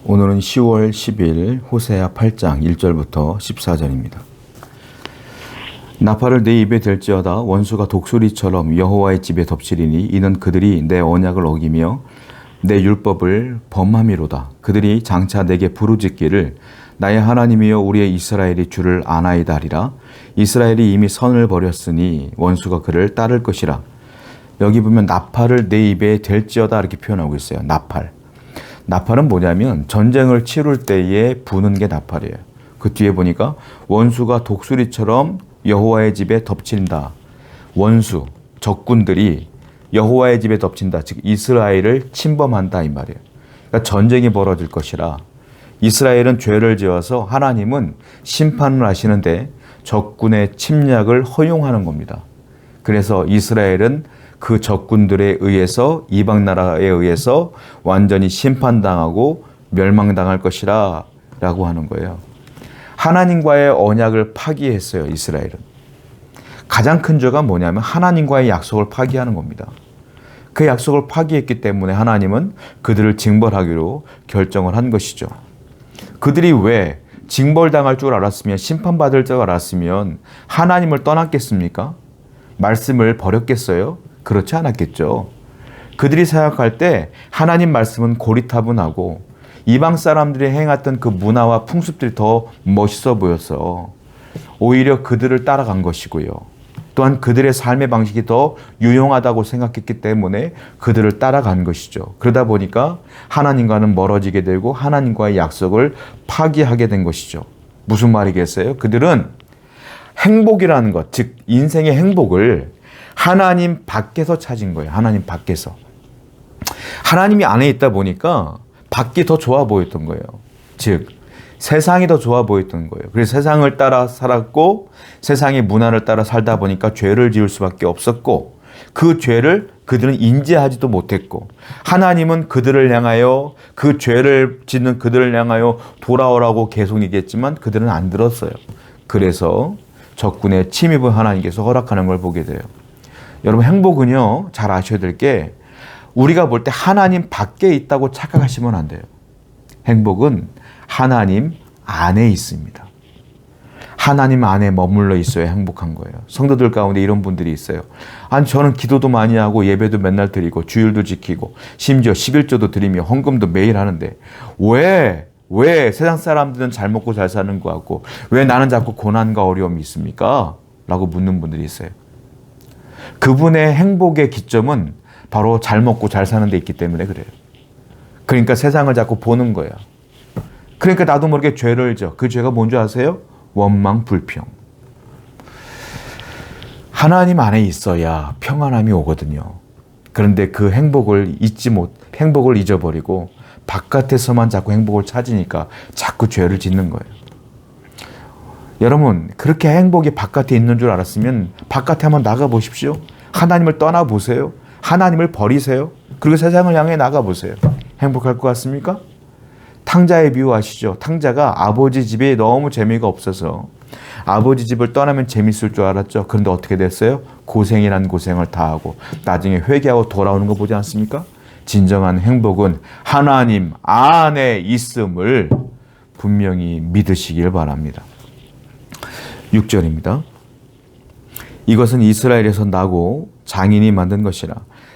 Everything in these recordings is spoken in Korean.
오늘은 10월 10일 호세아 8장 1절부터 14절입니다. 나팔을 내 입에 댈지어다 원수가 독수리처럼 여호와의 집에 덮치리니 이는 그들이 내 언약을 어기며 내 율법을 범함이로다. 그들이 장차 내게 부르짖기를 나의 하나님이여 우리의 이스라엘이 주를 아나이다 하리라. 이스라엘이 이미 선을 버렸으니 원수가 그를 따를 것이라. 여기 보면 나팔을 내 입에 댈지어다 이렇게 표현하고 있어요. 나팔은 뭐냐면 전쟁을 치룰 때에 부는 게 나팔이에요. 그 뒤에 보니까 원수가 독수리처럼 여호와의 집에 덮친다. 원수, 적군들이 여호와의 집에 덮친다. 즉 이스라엘을 침범한다 이 말이에요. 그러니까 전쟁이 벌어질 것이라. 이스라엘은 죄를 지어서 하나님은 심판을 하시는데 적군의 침략을 허용하는 겁니다. 그래서 이스라엘은 그 적군들에 의해서 이방 나라에 의해서 완전히 심판당하고 멸망당할 것이라 라고 하는 거예요. 하나님과의 언약을 파기했어요. 이스라엘은. 가장 큰 죄가 뭐냐면 하나님과의 약속을 파기하는 겁니다. 그 약속을 파기했기 때문에 하나님은 그들을 징벌하기로 결정을 한 것이죠. 그들이 왜 징벌당할 줄 알았으면 심판받을 줄 알았으면 하나님을 떠났겠습니까? 말씀을 버렸겠어요? 그렇지 않았겠죠. 그들이 생각할 때 하나님 말씀은 고리타분하고 이방 사람들이 행했던 그 문화와 풍습들이 더 멋있어 보여서 오히려 그들을 따라간 것이고요. 또한 그들의 삶의 방식이 더 유용하다고 생각했기 때문에 그들을 따라간 것이죠. 그러다 보니까 하나님과는 멀어지게 되고 하나님과의 약속을 파기하게 된 것이죠. 무슨 말이겠어요? 그들은 행복이라는 것, 즉 인생의 행복을 하나님 밖에서 찾은 거예요. 하나님 밖에서. 하나님이 안에 있다 보니까 밖이 더 좋아 보였던 거예요. 즉 세상이 더 좋아 보였던 거예요. 그래서 세상을 따라 살았고 세상의 문화를 따라 살다 보니까 죄를 지을 수밖에 없었고 그 죄를 그들은 인지하지도 못했고 하나님은 그들을 향하여 그 죄를 짓는 그들을 향하여 돌아오라고 계속 얘기했지만 그들은 안 들었어요. 그래서 적군의 침입을 하나님께서 허락하는 걸 보게 돼요. 여러분 행복은요 잘 아셔야 될 게 우리가 볼 때 하나님 밖에 있다고 착각하시면 안 돼요. 행복은 하나님 안에 있습니다. 하나님 안에 머물러 있어야 행복한 거예요. 성도들 가운데 이런 분들이 있어요. 아니 저는 기도도 많이 하고 예배도 맨날 드리고 주일도 지키고 심지어 11조도 드리며 헌금도 매일 하는데 왜 세상 사람들은 잘 먹고 잘 사는 것 같고 왜 나는 자꾸 고난과 어려움이 있습니까? 라고 묻는 분들이 있어요. 그분의 행복의 기점은 바로 잘 먹고 잘 사는 데 있기 때문에 그래요. 그러니까 세상을 자꾸 보는 거예요. 그러니까 나도 모르게 죄를 져. 그 죄가 뭔지 아세요? 원망, 불평. 하나님 안에 있어야 평안함이 오거든요. 그런데 그 행복을 잊어버리고 바깥에서만 자꾸 행복을 찾으니까 자꾸 죄를 짓는 거예요. 여러분 그렇게 행복이 바깥에 있는 줄 알았으면 바깥에 한번 나가보십시오. 하나님을 떠나보세요. 하나님을 버리세요. 그리고 세상을 향해 나가보세요. 행복할 것 같습니까? 탕자의 비유 아시죠? 탕자가 아버지 집에 너무 재미가 없어서 아버지 집을 떠나면 재밌을 줄 알았죠. 그런데 어떻게 됐어요? 고생이란 고생을 다 하고 나중에 회개하고 돌아오는 거 보지 않습니까? 진정한 행복은 하나님 안에 있음을 분명히 믿으시길 바랍니다. 6절입니다. 이것은 이스라엘에서 나고 장인이 만든 것이라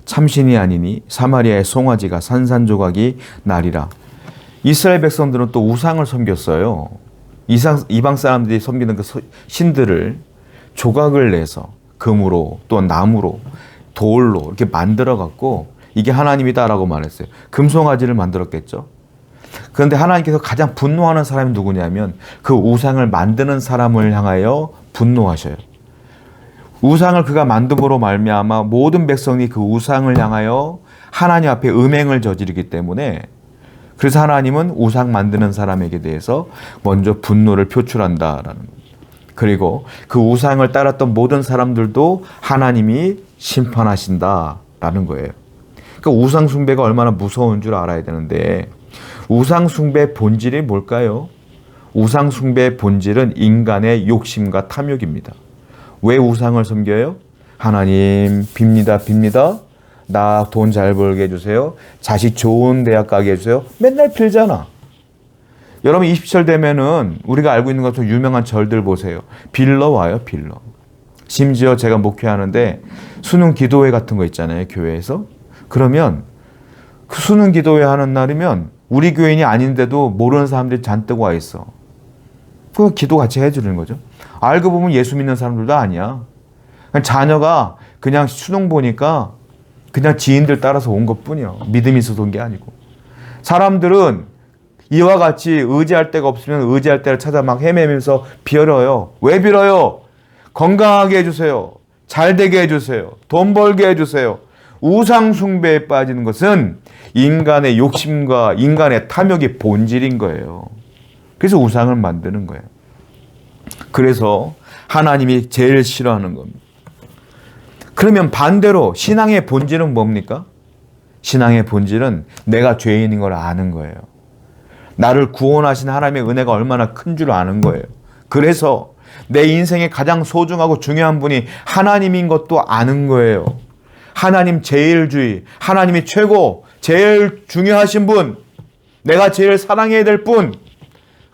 참신이 아니니 사마리아의 송아지가 산산조각이 나리라. 이스라엘 백성들은 또 우상을 섬겼어요. 이방 사람들이 섬기는 그 신들을 조각을 내서 금으로 또 나무로 돌로 이렇게 만들어 갖고 이게 하나님이다라고 말했어요. 금송아지를 만들었겠죠. 그런데 하나님께서 가장 분노하는 사람이 누구냐면 그 우상을 만드는 사람을 향하여 분노하셔요. 우상을 그가 만듦으로 말미암아 모든 백성이 그 우상을 향하여 하나님 앞에 음행을 저지르기 때문에 그래서 하나님은 우상 만드는 사람에게 대해서 먼저 분노를 표출한다라는 겁니다. 그리고 그 우상을 따랐던 모든 사람들도 하나님이 심판하신다라는 거예요. 그러니까 우상 숭배가 얼마나 무서운 줄 알아야 되는데 우상 숭배의 본질이 뭘까요? 우상 숭배의 본질은 인간의 욕심과 탐욕입니다. 왜 우상을 섬겨요? 하나님 빕니다. 나 돈 잘 벌게 해주세요. 자식 좋은 대학 가게 해주세요. 맨날 빌잖아. 여러분 20절 되면은 우리가 알고 있는 것처럼 유명한 절들 보세요. 빌러 와요, 빌러. 심지어 제가 목회하는데 수능 기도회 같은 거 있잖아요, 교회에서. 그러면 그 수능 기도회 하는 날이면 우리 교인이 아닌데도 모르는 사람들이 잔뜩 와 있어. 그 기도 같이 해주는 거죠. 알고 보면 예수 믿는 사람들도 아니야. 자녀가 그냥 수능 보니까 그냥 지인들 따라서 온 것뿐이야. 믿음이 있어서 온 게 아니고. 사람들은 이와 같이 의지할 데가 없으면 의지할 데를 찾아 막 헤매면서 빌어요. 왜 빌어요? 건강하게 해주세요. 잘 되게 해주세요. 돈 벌게 해주세요. 우상 숭배에 빠지는 것은 인간의 욕심과 인간의 탐욕의 본질인 거예요. 그래서 우상을 만드는 거예요. 그래서 하나님이 제일 싫어하는 겁니다. 그러면 반대로 신앙의 본질은 뭡니까? 신앙의 본질은 내가 죄인인 걸 아는 거예요. 나를 구원하신 하나님의 은혜가 얼마나 큰 줄 아는 거예요. 그래서 내 인생에 가장 소중하고 중요한 분이 하나님인 것도 아는 거예요. 하나님 제일주의, 하나님이 최고, 제일 중요하신 분, 내가 제일 사랑해야 될 분,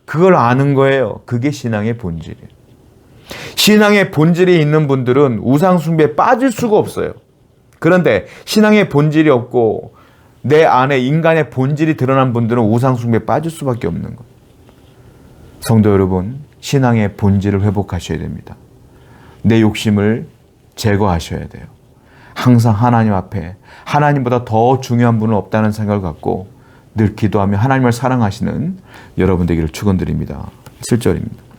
그걸 아는 거예요. 그게 신앙의 본질이에요. 신앙의 본질이 있는 분들은 우상 숭배에 빠질 수가 없어요. 그런데 신앙의 본질이 없고 내 안에 인간의 본질이 드러난 분들은 우상 숭배에 빠질 수밖에 없는 거예요. 성도 여러분, 신앙의 본질을 회복하셔야 됩니다. 내 욕심을 제거하셔야 돼요. 항상 하나님 앞에 하나님보다 더 중요한 분은 없다는 생각을 갖고 늘 기도하며 하나님을 사랑하시는 여러분 되기를 축원드립니다. 7절입니다.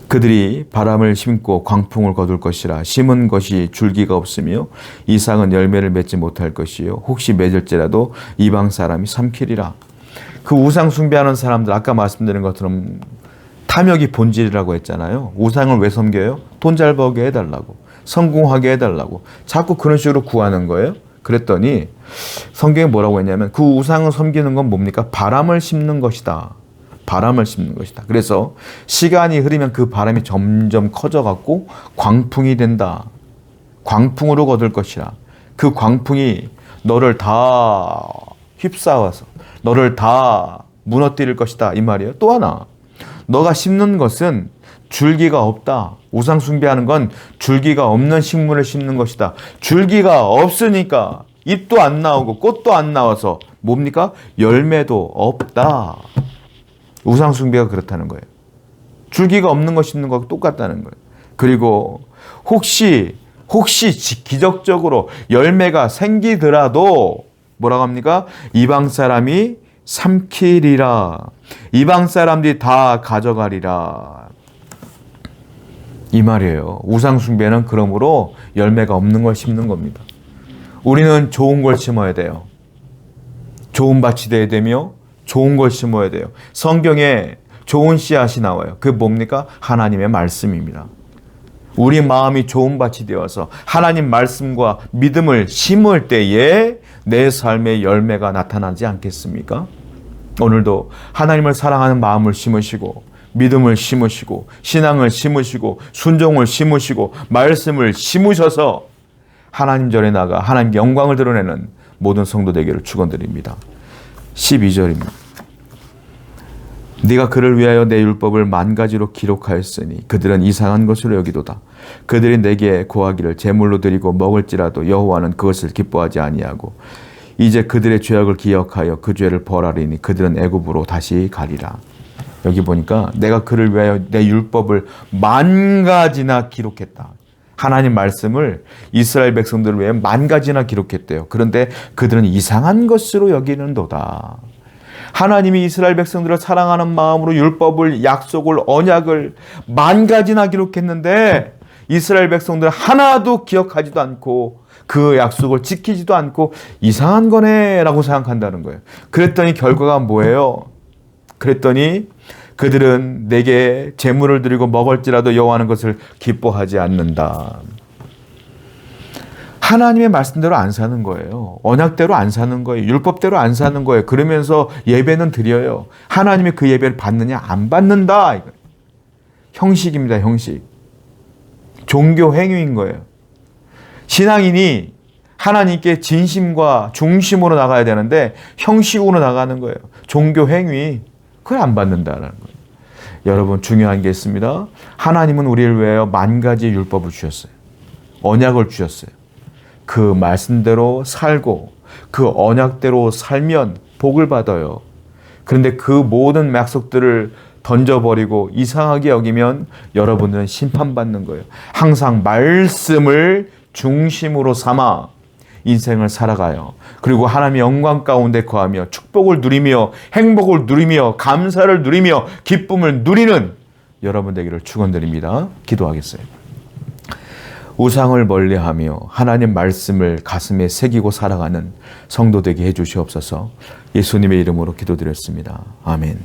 그들이 바람을 심고 광풍을 거둘 것이라. 심은 것이 줄기가 없으며 이삭은 열매를 맺지 못할 것이요 혹시 맺을지라도 이방 사람이 삼키리라. 그 우상 숭배하는 사람들, 아까 말씀드린 것처럼 탐욕이 본질이라고 했잖아요. 우상을 왜 섬겨요? 돈 잘 벌게 해달라고, 성공하게 해달라고 자꾸 그런 식으로 구하는 거예요. 그랬더니 성경에 뭐라고 했냐면 그 우상을 섬기는 건 뭡니까? 바람을 심는 것이다. 바람을 심는 것이다. 그래서 시간이 흐르면 그 바람이 점점 커져갖고 광풍이 된다. 광풍으로 거둘 것이라. 그 광풍이 너를 다 휩싸아서 너를 다 무너뜨릴 것이다. 이 말이에요. 또 하나, 너가 심는 것은 줄기가 없다. 우상 숭배하는 건 줄기가 없는 식물을 심는 것이다. 줄기가 없으니까 잎도 안 나오고 꽃도 안 나와서 뭡니까? 열매도 없다. 우상 숭배가 그렇다는 거예요. 줄기가 없는 거 심는 거하고 똑같다는 거예요. 그리고 혹시 기적적으로 열매가 생기더라도 뭐라고 합니까? 이방 사람이 삼키리라. 이방 사람들이 다 가져가리라. 이 말이에요. 우상 숭배는 그러므로 열매가 없는 걸 심는 겁니다. 우리는 좋은 걸 심어야 돼요. 좋은 밭이 돼야 되며 좋은 걸 심어야 돼요. 성경에 좋은 씨앗이 나와요. 그게 뭡니까? 하나님의 말씀입니다. 우리 마음이 좋은 밭이 되어서 하나님 말씀과 믿음을 심을 때에 내 삶의 열매가 나타나지 않겠습니까? 오늘도 하나님을 사랑하는 마음을 심으시고 믿음을 심으시고 신앙을 심으시고 순종을 심으시고 말씀을 심으셔서 하나님 전에 나가 하나님 영광을 드러내는 모든 성도 되기를 축원드립니다. 12절입니다. 네가 그를 위하여 내 율법을 만 가지로 기록하였으니 그들은 이상한 것으로 여기도다. 그들이 내게 고하기를 제물로 드리고 먹을지라도 여호와는 그것을 기뻐하지 아니하고 이제 그들의 죄악을 기억하여 그 죄를 벌하리니 그들은 애굽으로 다시 가리라. 여기 보니까 내가 그를 위하여 내 율법을 만 가지나 기록했다. 하나님 말씀을 이스라엘 백성들을 위해 만 가지나 기록했대요. 그런데 그들은 이상한 것으로 여기는도다. 하나님이 이스라엘 백성들을 사랑하는 마음으로 율법을, 약속을, 언약을 만 가지나 기록했는데 이스라엘 백성들 하나도 기억하지도 않고 그 약속을 지키지도 않고 이상한 거네 라고 생각한다는 거예요. 그랬더니 결과가 뭐예요? 그랬더니 그들은 내게 제물을 드리고 먹을지라도 여호와는 것을 기뻐하지 않는다. 하나님의 말씀대로 안 사는 거예요. 언약대로 안 사는 거예요. 율법대로 안 사는 거예요. 그러면서 예배는 드려요. 하나님이 그 예배를 받느냐? 안 받는다. 형식입니다. 형식. 종교 행위인 거예요. 신앙인이 하나님께 진심과 중심으로 나가야 되는데 형식으로 나가는 거예요. 종교 행위. 그걸 안 받는다라는 거예요. 여러분 중요한 게 있습니다. 하나님은 우리를 위하여 10,000가지의 율법을 주셨어요. 언약을 주셨어요. 그 말씀대로 살고 그 언약대로 살면 복을 받아요. 그런데 그 모든 약속들을 던져버리고 이상하게 여기면 여러분들은 심판받는 거예요. 항상 말씀을 중심으로 삼아 인생을 살아가요. 그리고 하나님의 영광 가운데 거하며 축복을 누리며 행복을 누리며 감사를 누리며 기쁨을 누리는 여러분 되기를 축원드립니다. 기도하겠어요. 우상을 멀리하며 하나님 말씀을 가슴에 새기고 살아가는 성도 되게 해주시옵소서. 예수님의 이름으로 기도드렸습니다. 아멘.